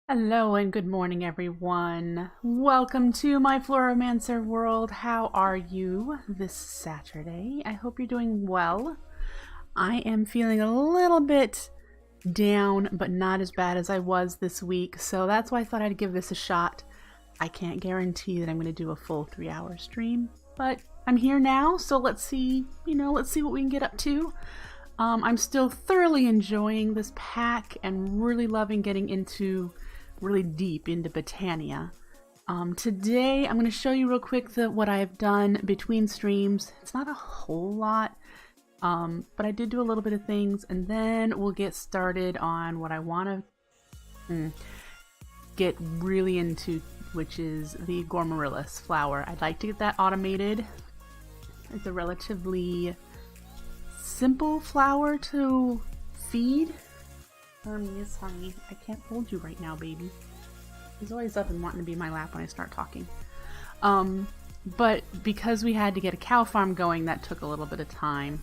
Hello and good morning, everyone. Welcome to my Floramancer world. How are you this Saturday? I hope you're doing well. I am feeling a little bit down, but not as bad as I was this week, so that's why I thought I'd give this a shot. I can't guarantee that I'm going to do a full 3-hour stream, but I'm here now, so let's see, let's see what we can get up to. I'm still thoroughly enjoying this pack and really loving getting really deep into Botania. Today I'm going to show you real quick what I've done between streams. It's not a whole lot, but I did do a little bit of things, and then we'll get started on what I want to get really into, which is the Gourmaryllis flower. I'd like to get that automated. It's a relatively simple flower to feed. Yes, honey. I can't hold you right now, baby. He's always up and wanting to be in my lap when I start talking. But because we had to get a cow farm going, that took a little bit of time.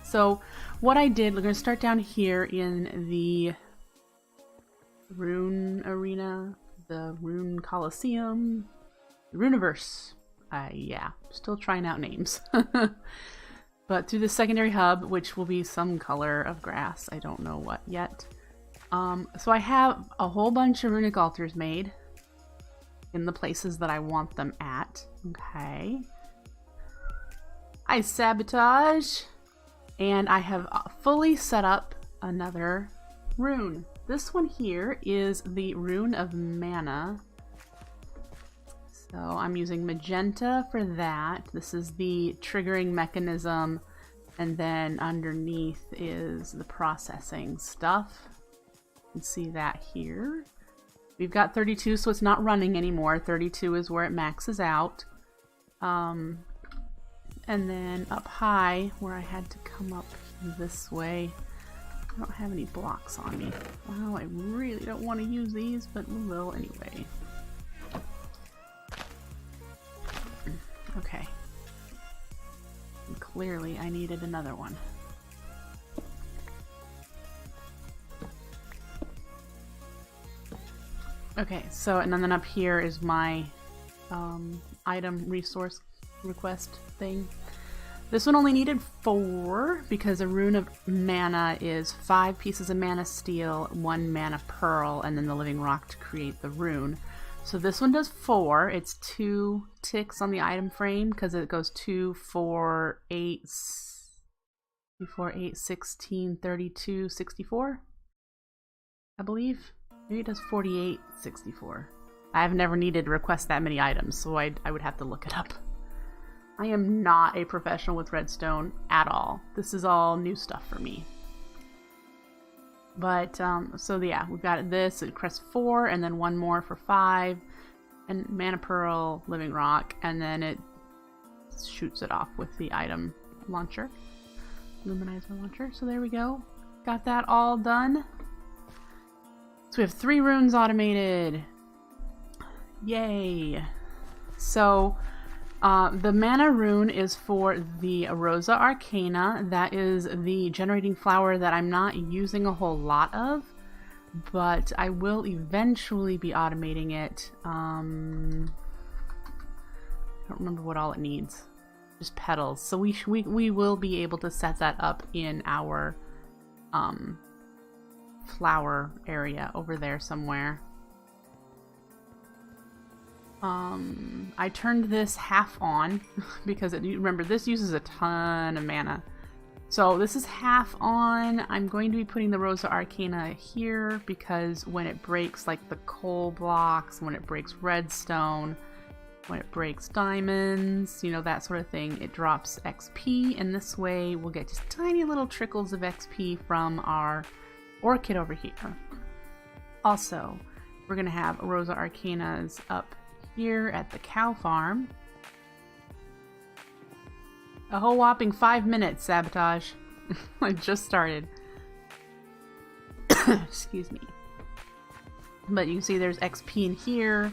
So what I did, we're going to start down here in the Rune Arena, the Rune Coliseum, the Runeverse. Yeah, still trying out names. But through the secondary hub, which will be some color of grass. I don't know what yet. So I have a whole bunch of runic altars made in the places that I want them at. Okay. I sabotage. And I have fully set up another rune. This one here is the Rune of Mana. So I'm using magenta for that. This is the triggering mechanism. And then underneath is the processing stuff. You can see that here. We've got 32, so it's not running anymore. 32 is where it maxes out. And then up high, where I had to come up this way, I don't have any blocks on me. Well, I really don't want to use these, but we will anyway. Okay. And clearly, I needed another one. Okay, so and then up here is my item resource request thing. This one only needed 4 because a Rune of Mana is 5 pieces of mana steel, 1 mana pearl, and then the living rock to create the rune. So this one does 4. It's 2 ticks on the item frame because it goes 2, 4, 8, 16, 32, 64, I believe. Maybe it does 48, 64. I've never needed to request that many items, so I would have to look it up. I am not a professional with redstone at all. This is all new stuff for me. But, so yeah, we've got this, it crests 4, and then 1 more for 5, and mana pearl, living rock, and then it shoots it off with the item launcher. Luminizer launcher, so there we go. Got that all done. So we have 3 runes automated. Yay! So the mana rune is for the Rosa Arcana. That is the generating flower that I'm not using a whole lot of, but I will eventually be automating it. I don't remember what all it needs. Just petals. So we will be able to set that up in our flower area over there somewhere. I turned this half on because remember, this uses a ton of mana. So this is half on. I'm going to be putting the Rosa Arcana here because when it breaks like the coal blocks, when it breaks redstone, when it breaks diamonds, that sort of thing, it drops XP, and this way we'll get just tiny little trickles of XP from our orchid over here. Also, we're going to have Rosa Arcanas up here at the cow farm. A whole whopping 5 minutes, sabotage. I just started. Excuse me. But you can see there's XP in here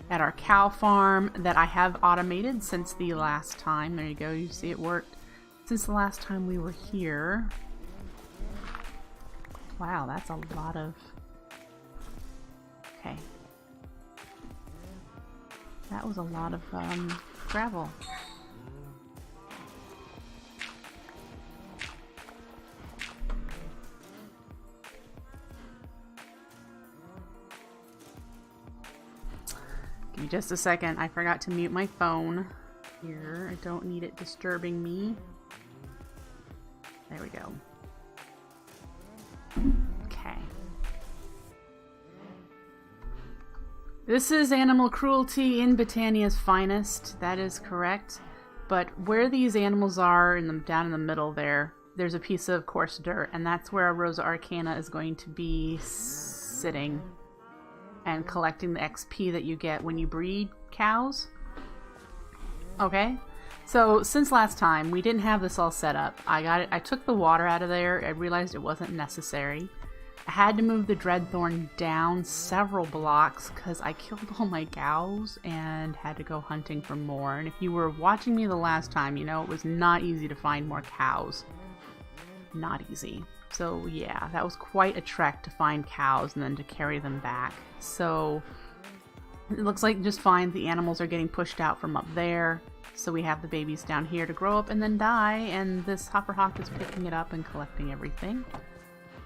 at our cow farm that I have automated since the last time. There you go, you see it worked since the last time we were here. Wow, that's a lot of... Okay. That was a lot of gravel. Give me just a second. I forgot to mute my phone here. I don't need it disturbing me. There we go. Okay. This is animal cruelty in Botania's finest. That is correct. But where these animals are, down in the middle there's a piece of coarse dirt, and that's where Rosa Arcana is going to be sitting and collecting the XP that you get when you breed cows. Okay? So, since last time, we didn't have this all set up. I took the water out of there. I realized it wasn't necessary. I had to move the Dreadthorn down several blocks because I killed all my cows and had to go hunting for more. And if you were watching me the last time, you know it was not easy to find more cows. Not easy. So yeah, that was quite a trek to find cows and then to carry them back. So it looks like just fine. The animals are getting pushed out from up there. So we have the babies down here to grow up and then die, and this Hopper Hawk is picking it up and collecting everything.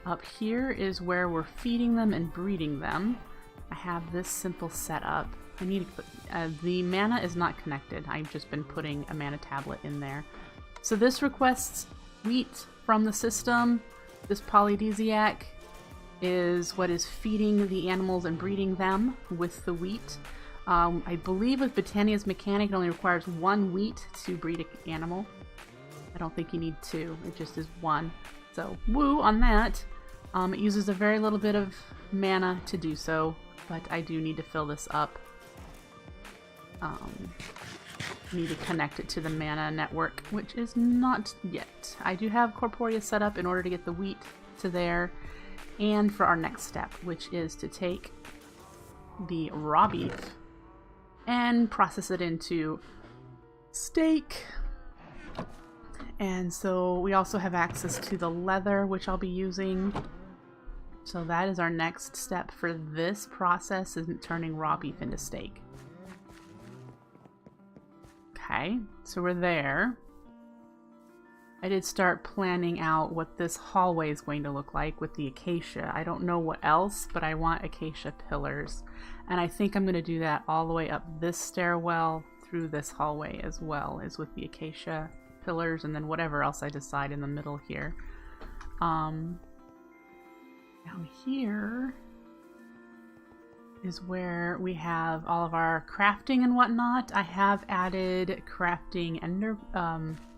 Up here is where we're feeding them and breeding them. I have this simple setup. I need to put, the mana is not connected. I've just been putting a mana tablet in there. So this requests wheat from the system. This polydesiac is what is feeding the animals and breeding them with the wheat. I believe with Botania's mechanic it only requires 1 wheat to breed an animal. I don't think you need 2, it just is 1. So woo on that. It uses a very little bit of mana to do so, but I do need to fill this up. Need to connect it to the mana network, which is not yet. I do have Corporea set up in order to get the wheat to there, and for our next step, which is to take the raw beef and process it into steak. And so we also have access to the leather, which I'll be using. So that is our next step for this process, is turning raw beef into steak. Okay, so we're there. I did start planning out what this hallway is going to look like with the acacia. I don't know what else, but I want acacia pillars. And I think I'm going to do that all the way up this stairwell through this hallway as well, is with the acacia pillars, and then whatever else I decide in the middle here. Down here is where we have all of our crafting and whatnot. I have added crafting ender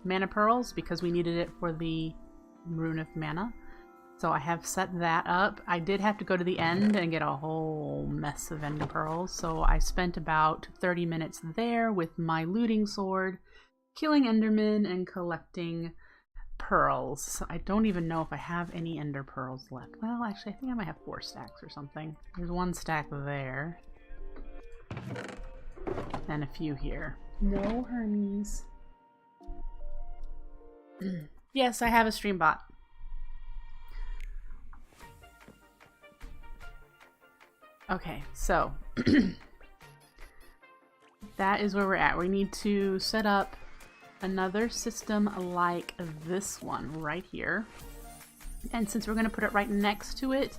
mana pearls because we needed it for the Rune of Mana. So I have set that up. I did have to go to the end and get a whole mess of ender pearls, so I spent about 30 minutes there with my looting sword, killing endermen and collecting pearls. I don't even know if I have any ender pearls left. Well, actually, I think I might have 4 stacks or something. There's 1 stack there. And a few here. No Hermes. Yes, I have a stream bot. Okay, so that is where we're at. We need to set up another system like this one right here. And since we're going to put it right next to it,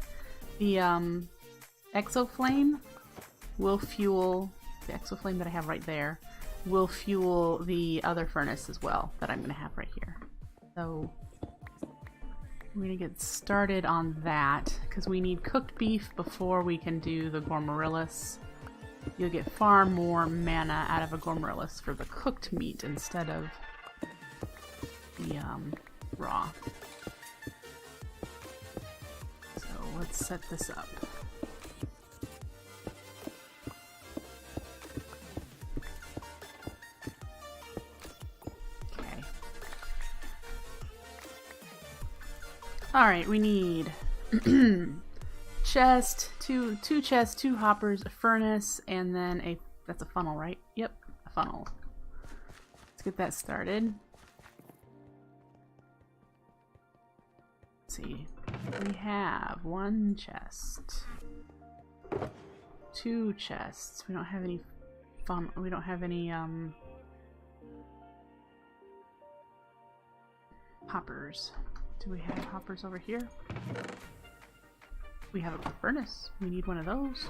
the exoflame will fuel, the exoflame that I have right there, will fuel the other furnace as well that I'm going to have right here. So we're going to get started on that because we need cooked beef before we can do the Gormarillis. You'll get far more mana out of a Gormarillis for the cooked meat instead of the raw. So let's set this up. Okay. Alright, we need chest, two chests, 2 hoppers, a furnace, and then that's a funnel, right? Yep, a funnel. Let's get that started. Let's see. We have 1 chest. 2 chests. We don't have any we don't have any hoppers. Do we have hoppers over here? We have a furnace. We need one of those.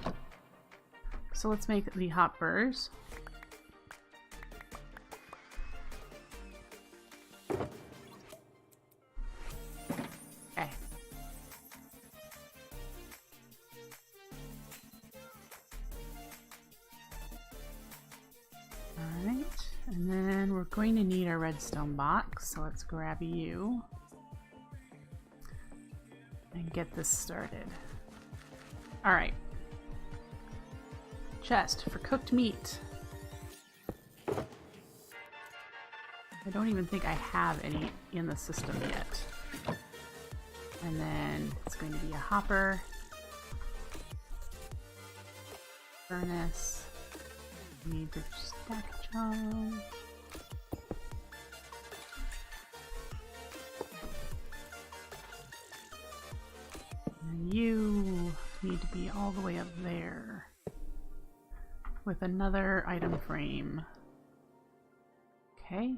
So let's make the hoppers. Okay. Alright, and then we're going to need our redstone box, so let's grab you and get this started. Alright. Chest for cooked meat. I don't even think I have any in the system yet. And then it's going to be a hopper. Furnace. Need to stack charm. And you need to be all the way up there with another item frame. Okay.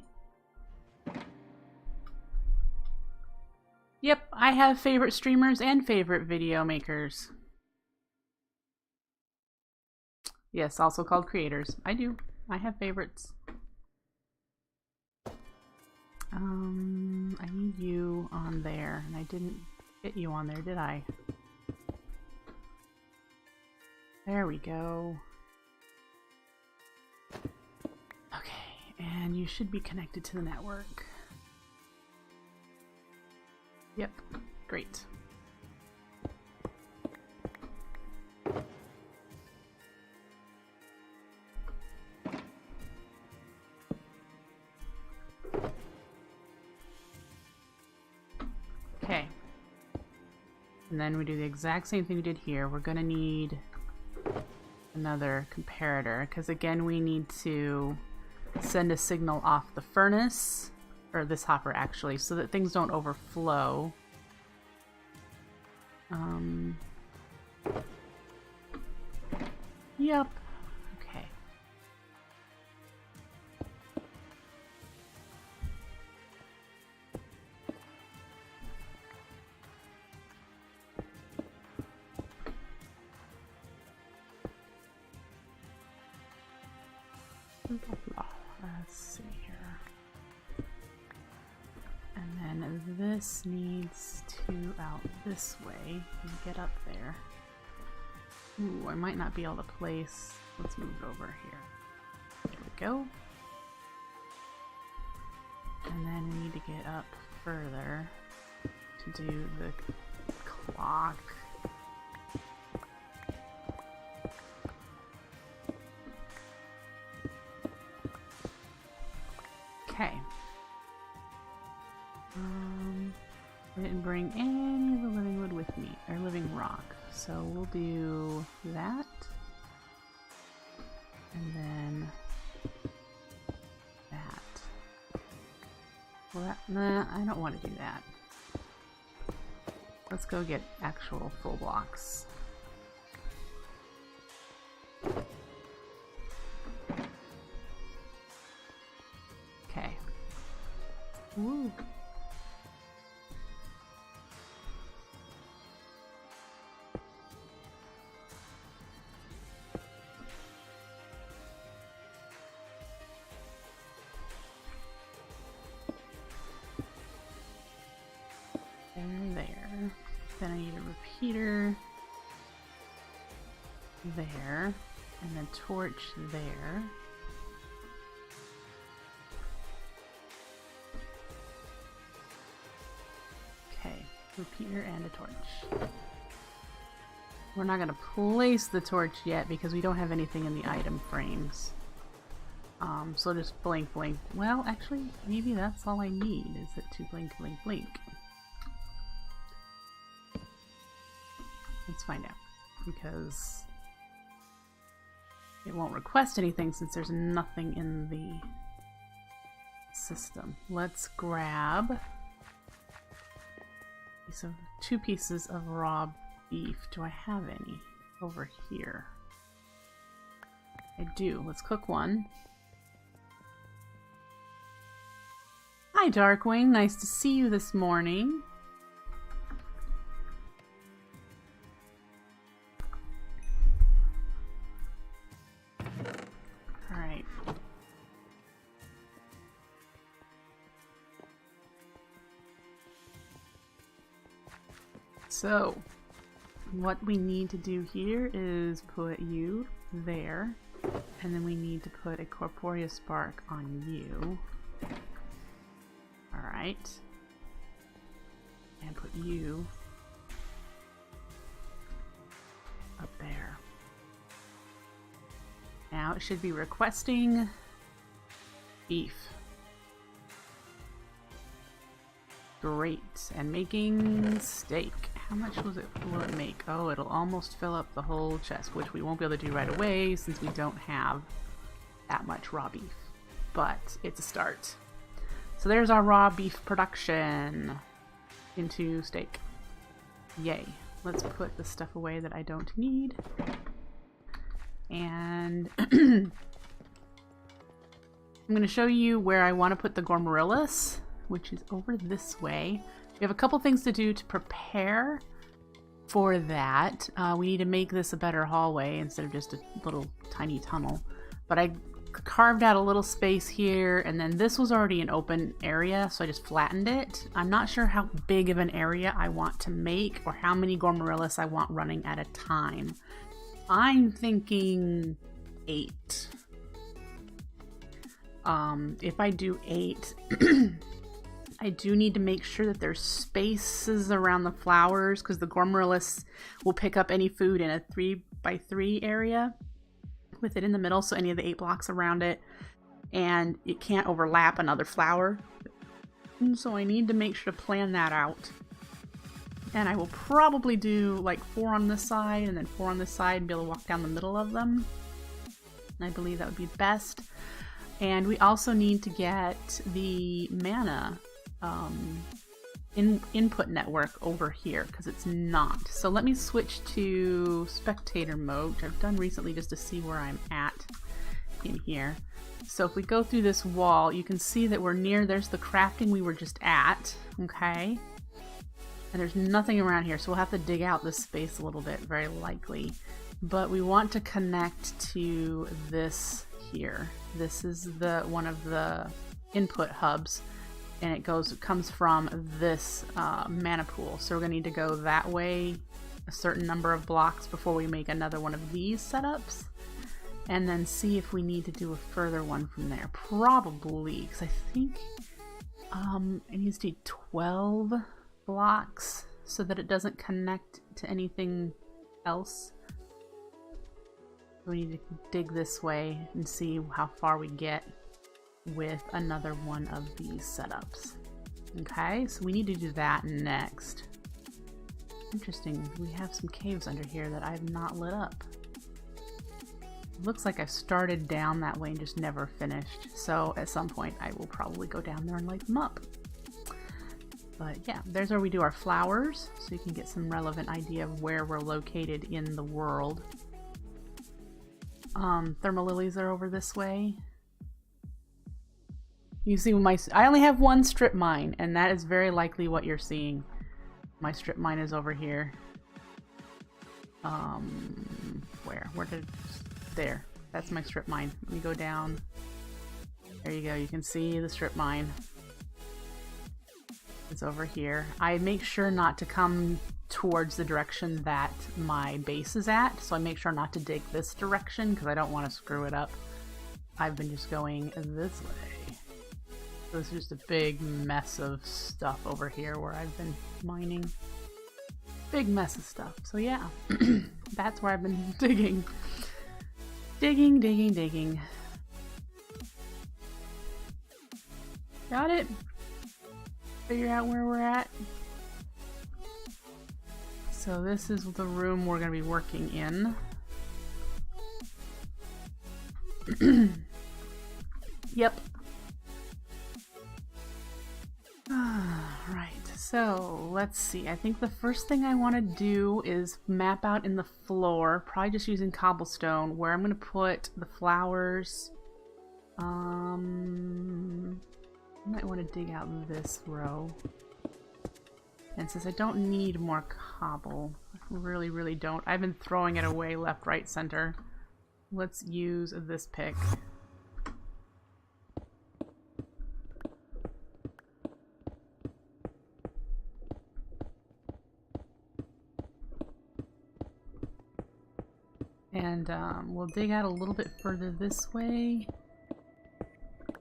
Yep, I have favorite streamers and favorite video makers. Yes, also called creators. I do. I have favorites. I need you on there, and I didn't get you on there, did I? There we go. Okay, and you should be connected to the network. Yep, great. Okay. And then we do the exact same thing we did here. We're gonna need another comparator, because again we need to send a signal off the furnace, or this hopper actually, so that things don't overflow. Yep. Okay. Let's see here. And then this needs to out this way and get up there. Ooh, I might not be able to place. Let's move it over here. There we go. And then we need to get up further to do the clock. Okay. I didn't bring any of the living wood with me, or living rock, so we'll do that. And then that. Well, nah, I don't want to do that. Let's go get actual full blocks. Okay. Woo. There. Then I need a repeater there, and then torch there. Okay, repeater and a torch. We're not going to place the torch yet because we don't have anything in the item frames. So just blink, blink. Well, actually, maybe that's all I need, is it to blink, blink, blink. Let's find out, because it won't request anything since there's nothing in the system. Let's grab two pieces of raw beef. Do I have any over here? I do. Let's cook one. Hi, Darkwing. Nice to see you this morning. All right. So, what we need to do here is put you there, and then we need to put a Corporeal Spark on you. Alright. And put you up there. Now it should be requesting beef. Great. And making steak. How much will it make? Oh, it'll almost fill up the whole chest, which we won't be able to do right away since we don't have that much raw beef. But it's a start. So there's our raw beef production into steak. Yay. Let's put the stuff away that I don't need. And I'm going to show you where I want to put the Gormarillas, which is over this way. We have a couple things to do to prepare for that. We need to make this a better hallway instead of just a little tiny tunnel. But I carved out a little space here, and then this was already an open area, so I just flattened it. I'm not sure how big of an area I want to make or how many Gormarillas I want running at a time. I'm thinking 8. If I do 8, I do need to make sure that there's spaces around the flowers, because the Gormarillas will pick up any food in a 3x3 area with it in the middle, so any of the 8 blocks around it, and it can't overlap another flower. And so I need to make sure to plan that out. And I will probably do like 4 on this side and then 4 on this side and be able to walk down the middle of them. And I believe that would be best. And we also need to get the mana input network over here, because it's not. So let me switch to spectator mode, which I've done recently just to see where I'm at in here. So if we go through this wall, you can see that we're near, there's the crafting we were just at, okay? And there's nothing around here, so we'll have to dig out this space a little bit, very likely. But we want to connect to this here. This is the one of the input hubs, and it comes from this mana pool. So we're gonna need to go that way a certain number of blocks before we make another one of these setups, and then see if we need to do a further one from there. Probably, because I think it needs to be 12 blocks so that it doesn't connect to anything else. We need to dig this way and see how far we get with another one of these setups. Okay, so we need to do that next. Interesting, we have some caves under here that I have not lit up. It looks like I've started down that way and just never finished. So at some point I will probably go down there and light them up. But yeah, there's where we do our flowers, so you can get some relevant idea of where we're located in the world. Thermal lilies are over this way. You see I only have one strip mine, and that is very likely what you're seeing. My strip mine is over here. There. That's my strip mine. Let me go down. There you go. You can see the strip mine. It's over here. I make sure not to come towards the direction that my base is at, so I make sure not to dig this direction because I don't want to screw it up. I've been just going this way. So this is just a big mess of stuff over here where I've been mining. Big mess of stuff. So yeah, that's where I've been digging. Digging. Got it? Figure out where we're at. So this is the room we're going to be working in. Yep. Right, so let's see. I think the first thing I want to do is map out in the floor, probably just using cobblestone, where I'm going to put the flowers. I might want to dig out this row. And since I don't need more cobble, I really don't. I've been throwing it away left, right, center. Let's use this pick. And we'll dig out a little bit further this way.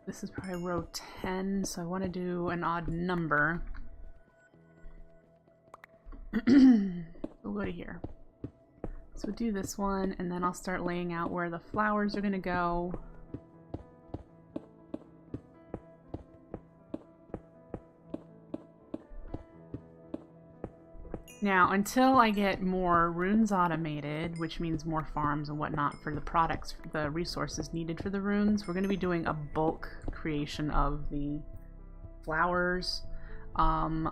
This is probably row 10, so I want to do an odd number. We'll go to here. So we'll do this one, and then I'll start laying out where the flowers are going to go. Now, until I get more runes automated, which means more farms and whatnot for the products, the resources needed for the runes, we're going to be doing a bulk creation of the flowers. I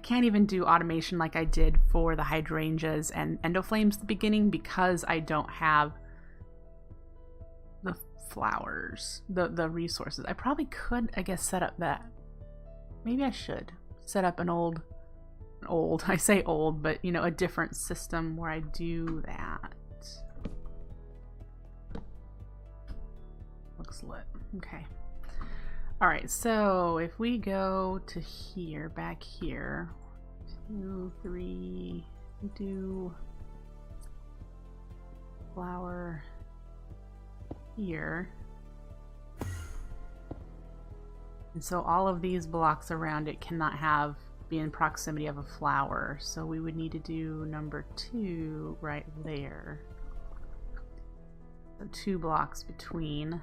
can't even do automation like I did for the hydrangeas and endoflames at the beginning because I don't have the flowers, the resources. I probably could, I guess, set up that. Maybe I should set up an old, I say old, but you know, a different system where I do that. Looks lit. Okay. Alright, so if we go to here, back here, 2, 3, we do flower here. And so all of these blocks around it cannot be in proximity of a flower. So we would need to do number 2 right there. So 2 blocks between.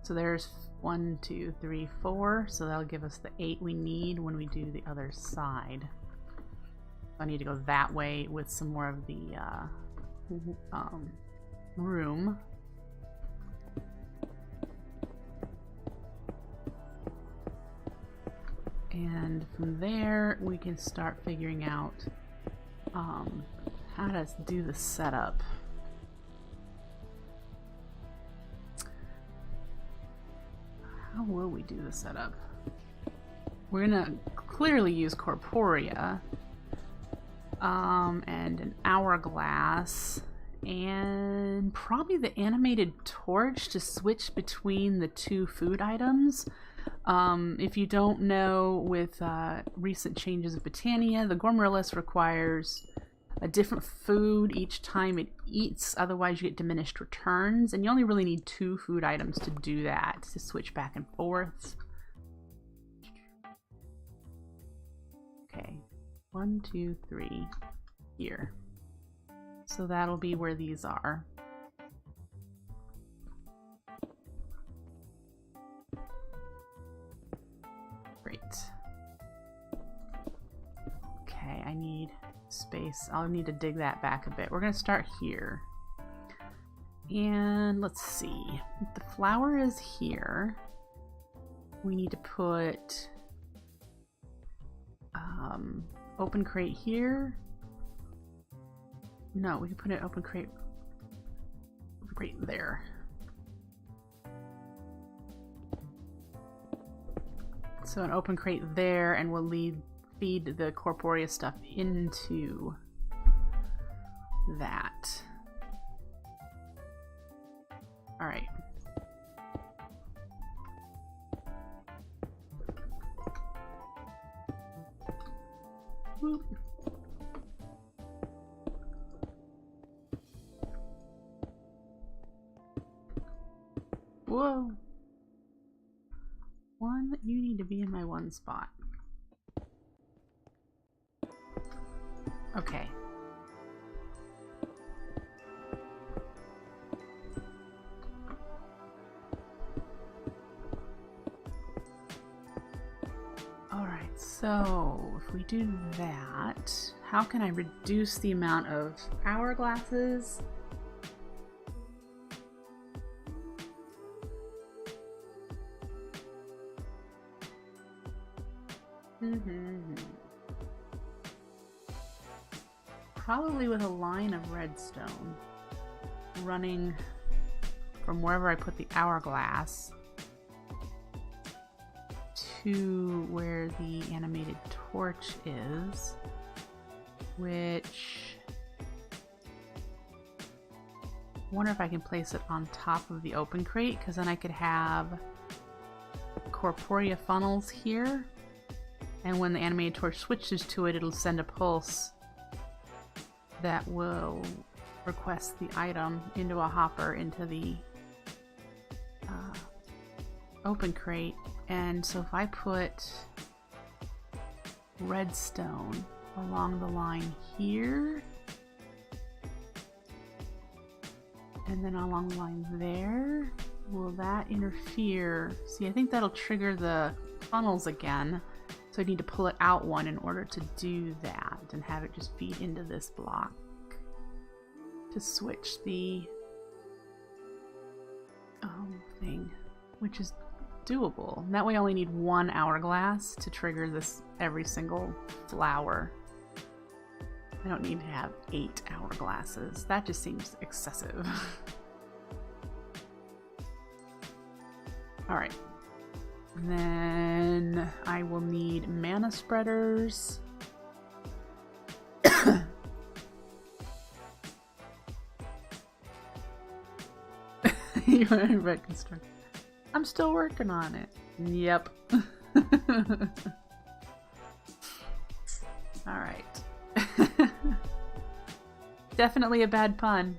So there's 1, 2, 3, 4. So that'll give us the 8 we need when we do the other side. I need to go that way with some more of the room. And from there, we can start figuring out how to do the setup. How will we do the setup? We're gonna clearly use corporea and an hourglass and probably the animated torch to switch between the 2 food items. If you don't know, with recent changes of Botania, the Gourmet requires a different food each time it eats, otherwise you get diminished returns, and you only really need 2 food items to do that, to switch back and forth. Okay, 1, 2, 3 here. So that'll be where these are. Great. Okay, I need space. I'll need to dig that back a bit. We're going to start here. And let's see. The flower is here. We need to put open crate here. No, we can put an open crate right there. So an open crate there, and we'll feed the corporea stuff into that. All right. Whoop. Whoa. 1, you need to be in my 1 spot. Okay. Alright, so if we do that, how can I reduce the amount of hourglasses? probably with a line of redstone running from wherever I put the hourglass to where the animated torch is, which I wonder if I can place it on top of the open crate, because then I could have corporea funnels here, and when the animated torch switches to it, it'll send a pulse that will request the item into a hopper into the open crate. And so if I put redstone along the line here, and then along the line there, will that interfere? See, I think that'll trigger the funnels again, so I need to pull it out one in order to do that and have it just feed into this block to switch the thing, which is doable. And that way I only need one hourglass to trigger this every single flower. I don't need to have 8 hourglasses. That just seems excessive. Alright. And then I will need mana spreaders. You want to red construct? I'm still working on it. Yep. Alright. Definitely a bad pun.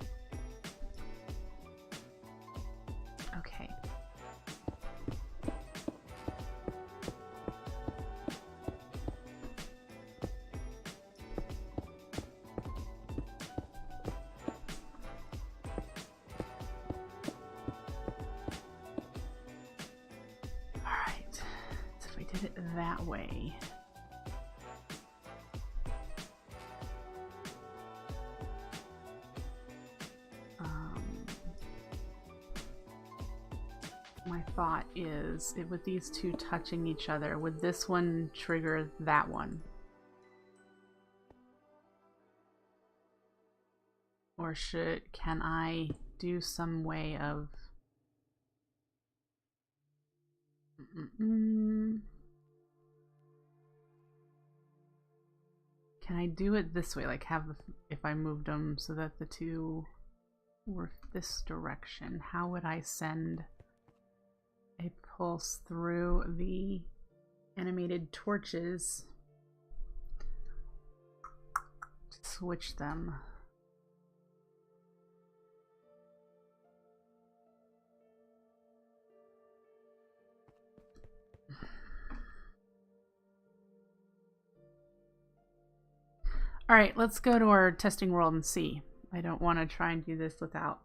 Okay. Alright. So if we did it that way. My thought is, with these two touching each other, would this one trigger that one? Or can I do some way of... Can I do it this way? Like if I moved them so that the two were this direction, how would I send a pulse through the animated torches to switch them? Alright, let's go to our testing world and see. I don't want to try and do this without,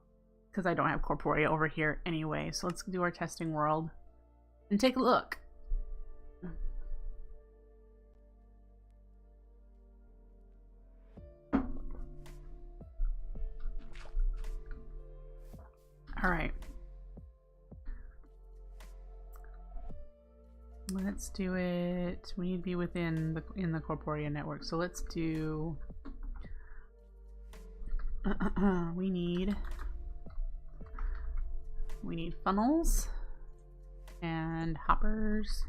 because I don't have corporea over here anyway. So let's do our testing world and take a look. All right. Let's do it. We need to be within the corporea network. So let's do we need funnels and hoppers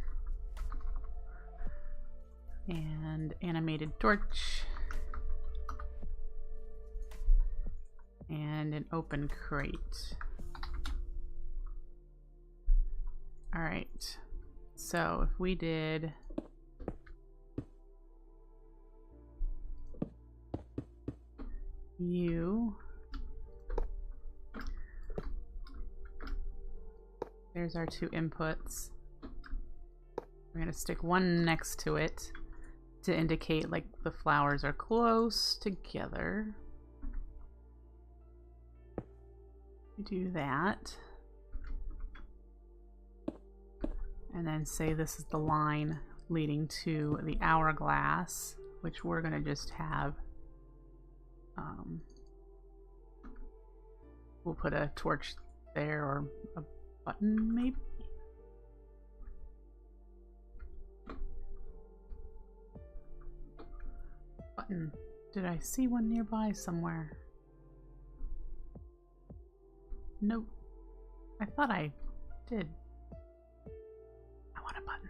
and animated torch and an open crate. All right. So if we did you, there's our two inputs. We're going to stick one next to it to indicate like the flowers are close together. We do that. And then say this is the line leading to the hourglass, which we're going to just have, we'll put a torch there or a button maybe. Button Did I see one nearby somewhere? Nope. I thought I did. I want a button.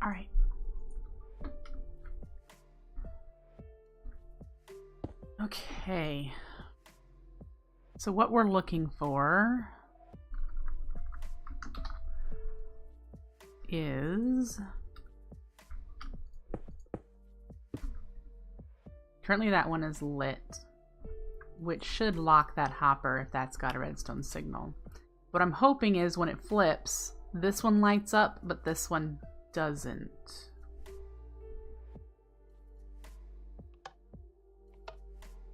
Alright. Okay. So what we're looking for is... Currently that one is lit, which should lock that hopper if that's got a redstone signal. What I'm hoping is when it flips, this one lights up, but this one doesn't.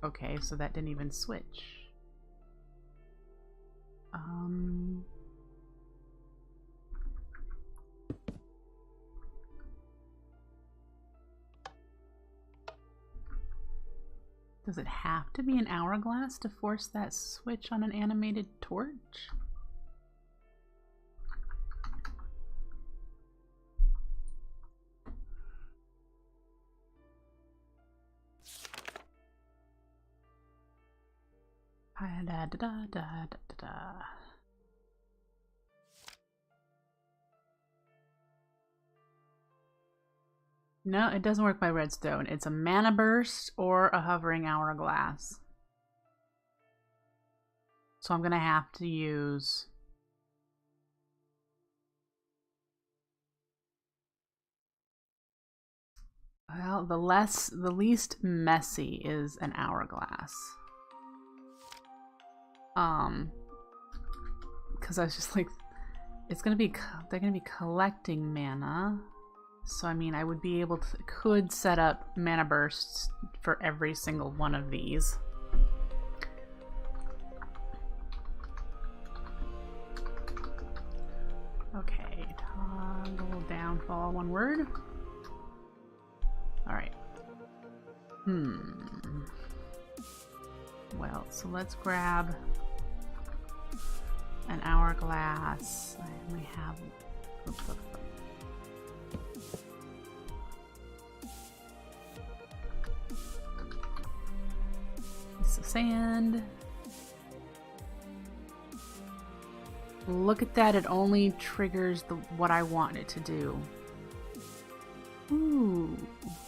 Okay, so that didn't even switch. Does it have to be an hourglass to force that switch on an animated torch? Da, da, da, da, da, da. No, it doesn't work by redstone. It's a mana burst or a hovering hourglass. So I'm gonna have to use... Well, the least messy is an hourglass. Because I was just like, it's gonna be, they're gonna be collecting mana. So I mean, I would be able to, could set up mana bursts for every single one of these. Okay, toggle downfall, one word. Alright. Well, so let's grab an hourglass. And we have... Piece of sand. Look at that, it only triggers what I want it to do. Ooh,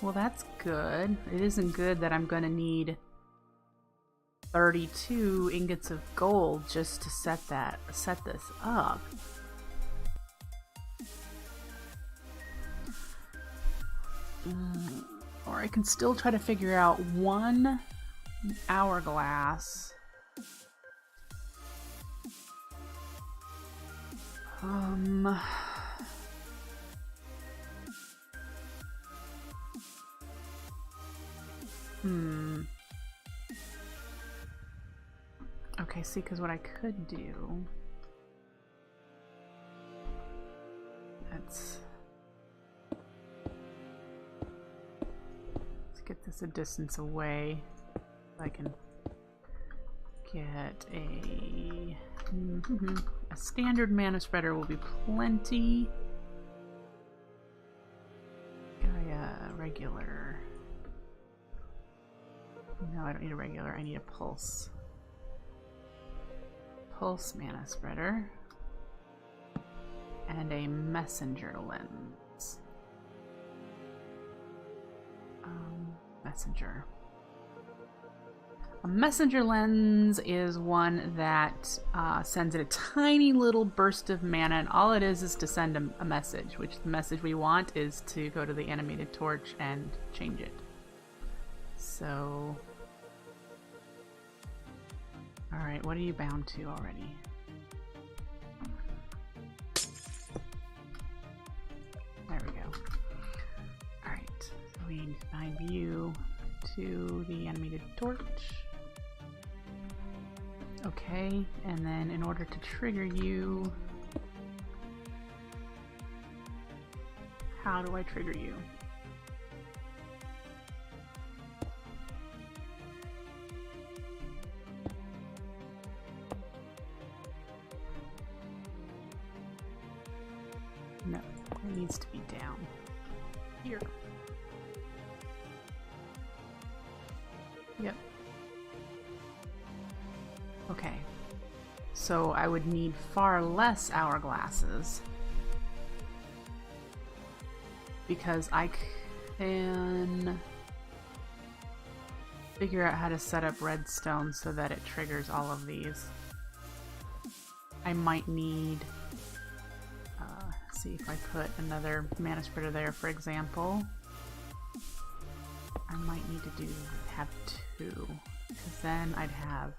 well that's good. It isn't good that I'm gonna need 32 ingots of gold just to set this up. Or I can still try to figure out one hourglass. Okay, see, because what I could do... Let's get this a distance away. I can get a standard mana spreader will be plenty. A regular. No, I don't need a regular. I need a pulse. Pulse mana spreader. And a messenger lens. Messenger. A messenger lens is one that sends it a tiny little burst of mana, and all it is to send a message, which the message we want is to go to the animated torch and change it. So... Alright, what are you bound to already? There we go. Alright, so we bind you to the animated torch. Okay, and then in order to trigger you, how do I trigger you? No, it needs to be down. Here. Yep. Okay. So I would need far less hourglasses because I can figure out how to set up redstone so that it triggers all of these. I might need, see if I put another mana spreader there, for example. I might need to have two, because then I'd have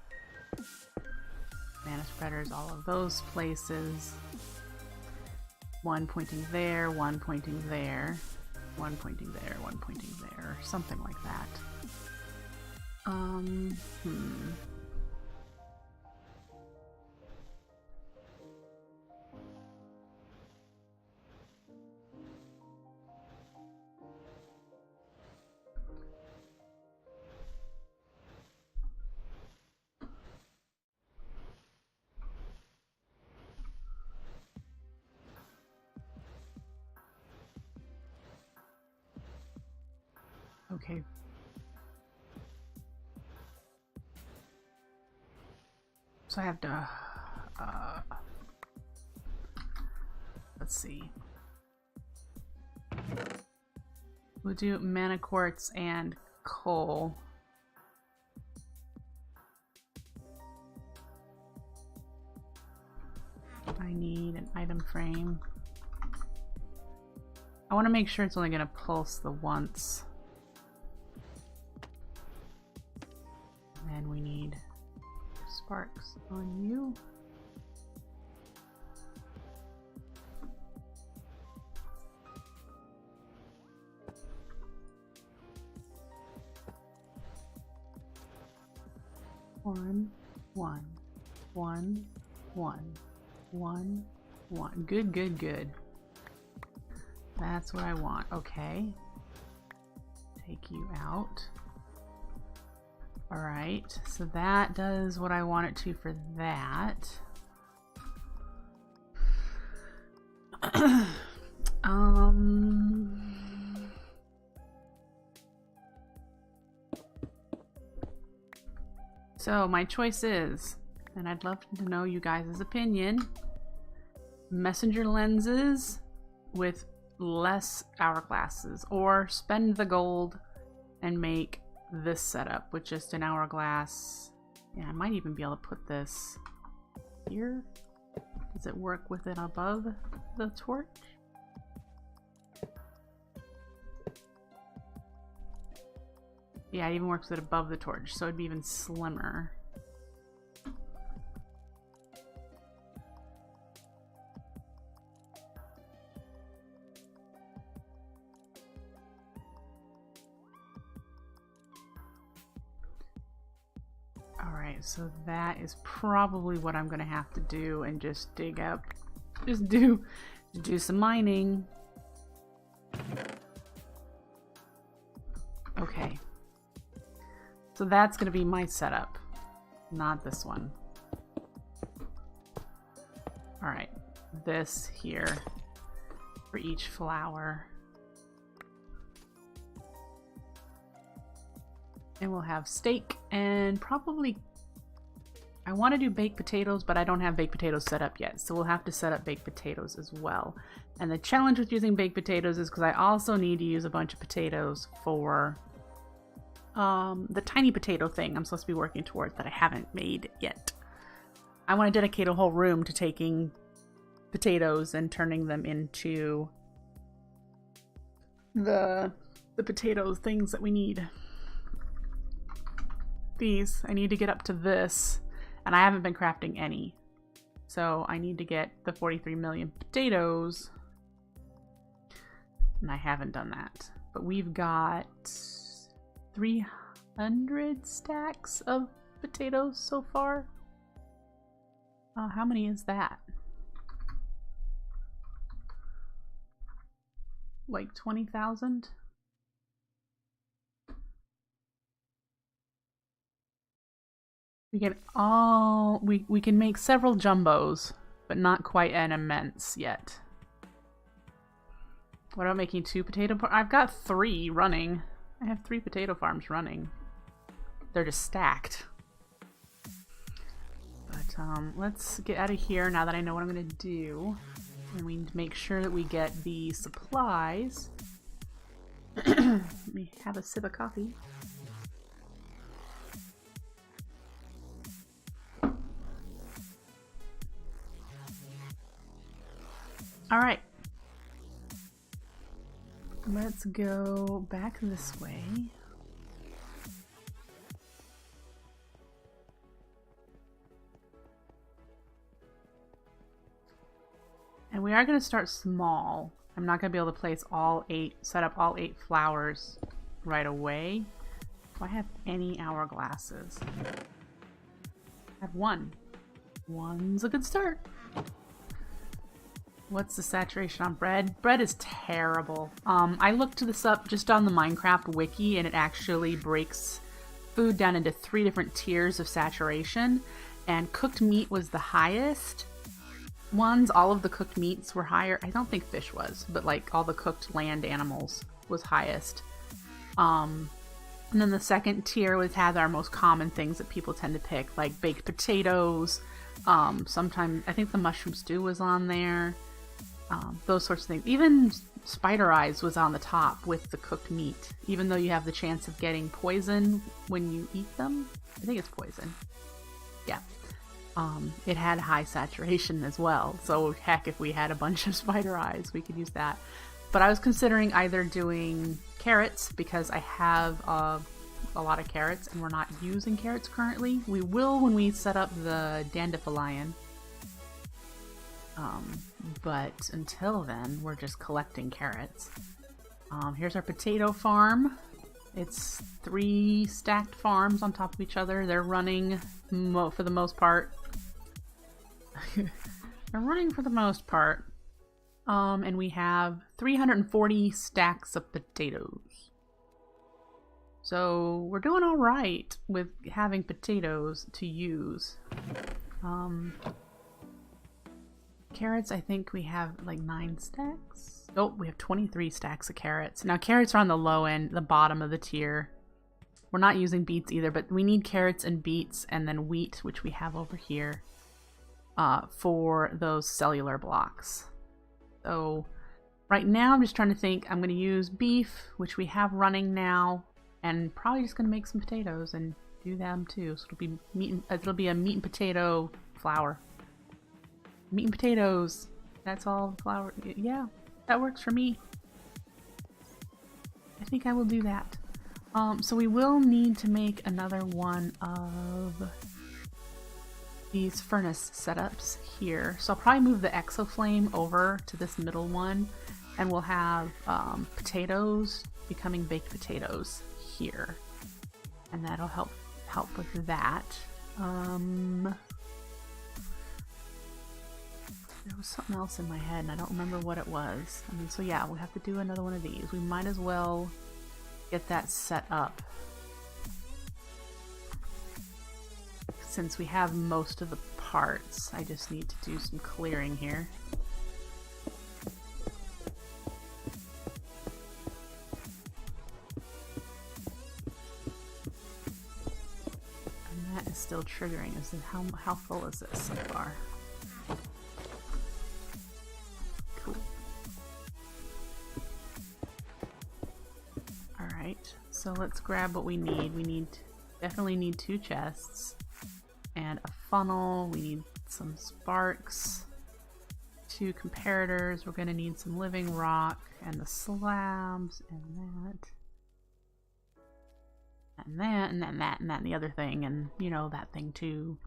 mana spreaders all of those places. One pointing there, one pointing there, one pointing there, one pointing there, or something like that. Okay. So I have to, let's see. We'll do mana quartz and coal. I need an item frame. I want to make sure it's only going to pulse the once. And we need sparks on you. One, one, one, one, one, one. Good, good, good. That's what I want. Okay. Take you out. Alright, so that does what I want it to for that. So my choice is, and I'd love to know you guys' opinion, messenger lenses with less hourglasses, or spend the gold and make this setup with just an hourglass. Yeah, I might even be able to put this here. Does it work with it above the torch? Yeah, it even works with it above the torch, so it'd be even slimmer. So that is probably what I'm gonna have to do, and just dig up, just do some mining. Okay, so that's gonna be my setup, not this one. All right, this here for each flower. And we'll have steak and probably, I want to do baked potatoes, but I don't have baked potatoes set up yet, so we'll have to set up baked potatoes as well. And the challenge with using baked potatoes is because I also need to use a bunch of potatoes for the tiny potato thing I'm supposed to be working towards that I haven't made yet. I want to dedicate a whole room to taking potatoes and turning them into the potato things that we need. These, I need to get up to this. And I haven't been crafting any. So I need to get the 43 million potatoes. And I haven't done that. But we've got 300 stacks of potatoes so far. How many is that? Like 20,000? We can we can make several jumbos, but not quite an immense yet. What about making 2 potato farms? I've got 3 running. I have 3 potato farms running. they're just stacked. But let's get out of here now that I know what I'm gonna do. And we need to make sure that we get the supplies. Let me have a sip of coffee. Alright. Let's go back this way. And we are going to start small. I'm not going to be able to place set up all 8 flowers right away. Do I have any hourglasses? I have 1. 1's a good start. What's the saturation on bread? Bread is terrible. I looked this up just on the Minecraft wiki, and it actually breaks food down into 3 different tiers of saturation, and cooked meat was the highest ones. All of the cooked meats were higher. I don't think fish was, but like all the cooked land animals was highest. And then the second tier would have our most common things that people tend to pick, like baked potatoes. Sometimes I think the mushroom stew was on there. Those sorts of things. Even spider eyes was on the top with the cooked meat, even though you have the chance of getting poison when you eat them. I think it's poison. Yeah. It had high saturation as well, so heck, if we had a bunch of spider eyes, we could use that. But I was considering either doing carrots, because I have a lot of carrots, and we're not using carrots currently. We will when we set up the dandelion. But until then, we're just collecting carrots. Here's our potato farm. It's 3 stacked farms on top of each other. They're running for the most part. They're running for the most part. And we have 340 stacks of potatoes. So we're doing all right with having potatoes to use. Carrots, I think we have like 9 stacks. Oh, we have 23 stacks of carrots. Now carrots are on the low end, the bottom of the tier. We're not using beets either, but we need carrots and beets and then wheat, which we have over here, for those cellular blocks. So right now I'm just trying to think. I'm going to use beef, which we have running now, and probably just going to make some potatoes and do them too. So it'll be a meat and potato flour. Meat and potatoes. That's all flour. Yeah, that works for me. I think I will do that. So we will need to make another one of these furnace setups here. So I'll probably move the exoflame over to this middle one, and we'll have potatoes becoming baked potatoes here, and that'll help with that. There was something else in my head and I don't remember what it was. So yeah, we'll have to do another one of these. We might as well get that set up, since we have most of the parts. I just need to do some clearing here. And that is still triggering. How full is this so far? So let's grab what we need. We definitely need 2 chests and a funnel. We need some sparks, 2 comparators. We're going to need some living rock and the slabs and that. And that, and then that, and that, and the other thing, and you know, that thing too.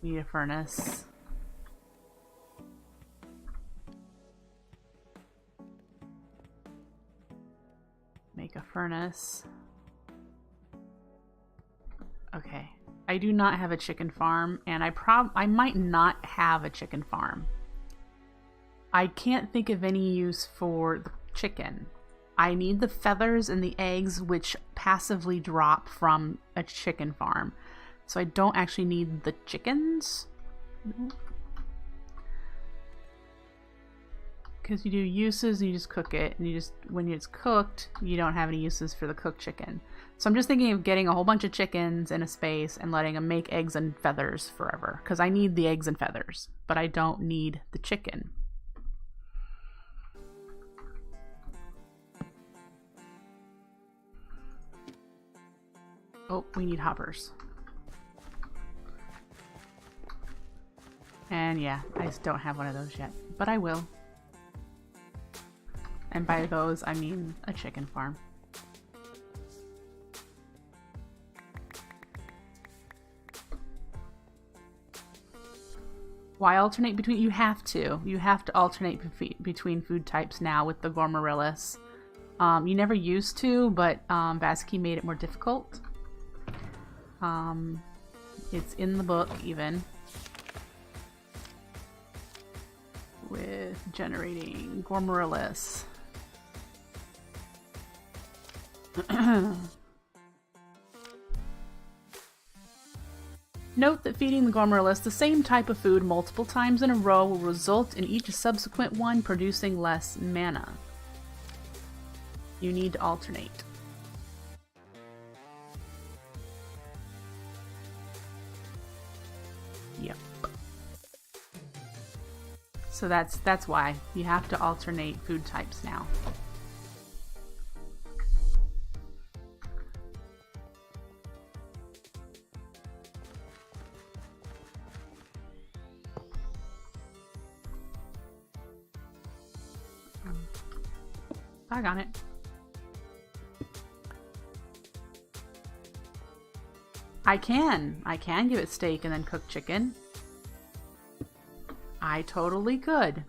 Need a furnace. Make a furnace. Okay. I do not have a chicken farm, and I might not have a chicken farm. I can't think of any use for the chicken. I need the feathers and the eggs, which passively drop from a chicken farm. So I don't actually need the chickens. Because you do uses and you just cook it, and you just, when it's cooked, you don't have any uses for the cooked chicken. So I'm just thinking of getting a whole bunch of chickens in a space and letting them make eggs and feathers forever. Because I need the eggs and feathers, but I don't need the chicken. Oh, we need hoppers. And yeah, I just don't have one of those yet, but I will. And by those, I mean a chicken farm. Why alternate between? You have to. You have to alternate between food types now with the Gourmaryllis. You never used to, but Vazki made it more difficult. It's in the book even. With generating Gourmaryllis. Note that feeding the Gourmaryllis the same type of food multiple times in a row will result in each subsequent one producing less mana. You need to alternate. Yep. So that's why you have to alternate food types now. I got it. I can give it steak and then cook chicken. I totally could.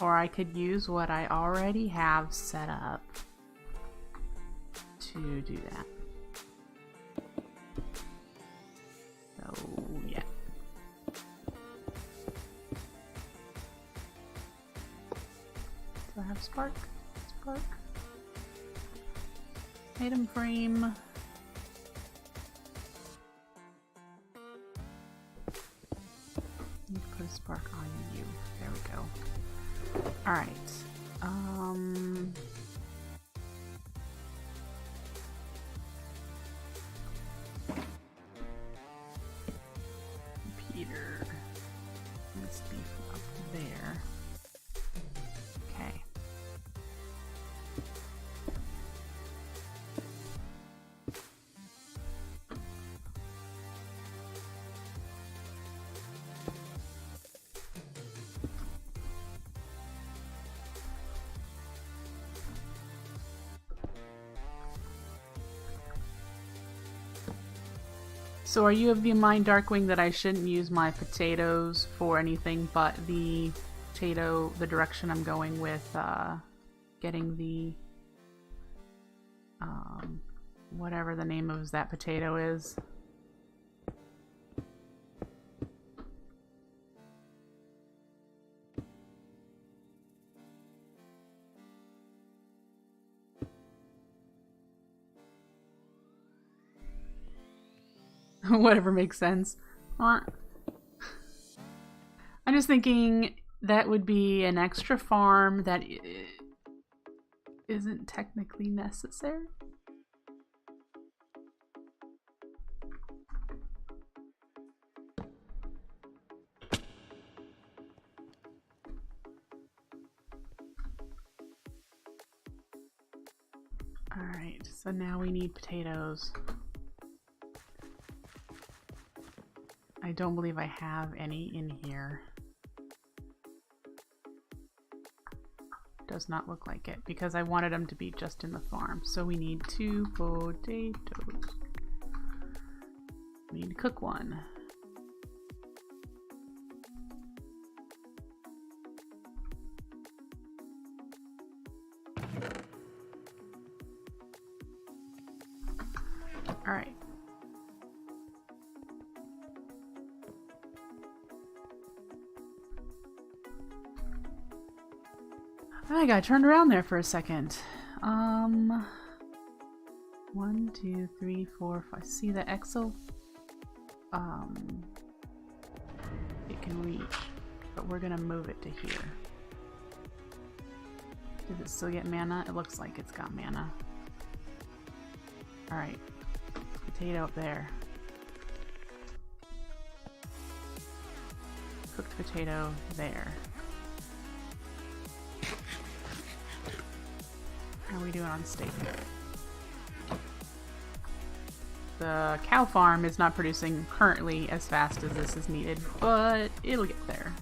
Or I could use what I already have set up to do that. So, yeah. Do I have spark? Spark. Item frame. Need to put a spark on you. There we go. Alright. Peter. Let's be up there. Okay. So are you of the mind, Darkwing, that I shouldn't use my potatoes for anything but the potato, the direction I'm going with getting the whatever the name of that potato is? Whatever makes sense. I'm just thinking that would be an extra farm that isn't technically necessary. Alright, so now we need potatoes. I don't believe I have any in here. Does not look like it because I wanted them to be just in the farm. So we need 2 potatoes. We need to cook one. All right. I got turned around there for a second. 1, 2, 3, 4, 5. See the exo? It can reach, but we're gonna move it to here. Does it still get mana? It looks like it's got mana. Alright. Potato up there. Cooked potato there. How are we doing on steak? The cow farm is not producing currently as fast as this is needed, but it'll get there.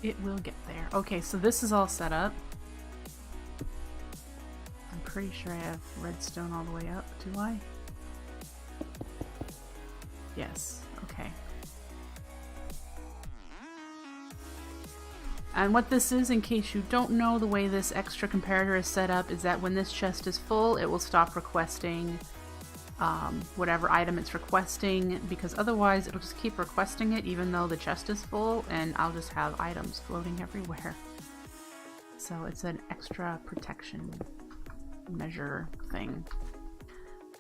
It will get there. Okay, so this is all set up. I'm pretty sure I have redstone all the way up. Do I? Yes. Okay. And what this is, in case you don't know, the way this extra comparator is set up is that when this chest is full, it will stop requesting whatever item it's requesting, because otherwise it'll just keep requesting it even though the chest is full, and I'll just have items floating everywhere. So it's an extra protection measure thing.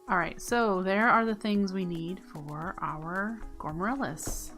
Alright, so there are the things we need for our Gormaryllis.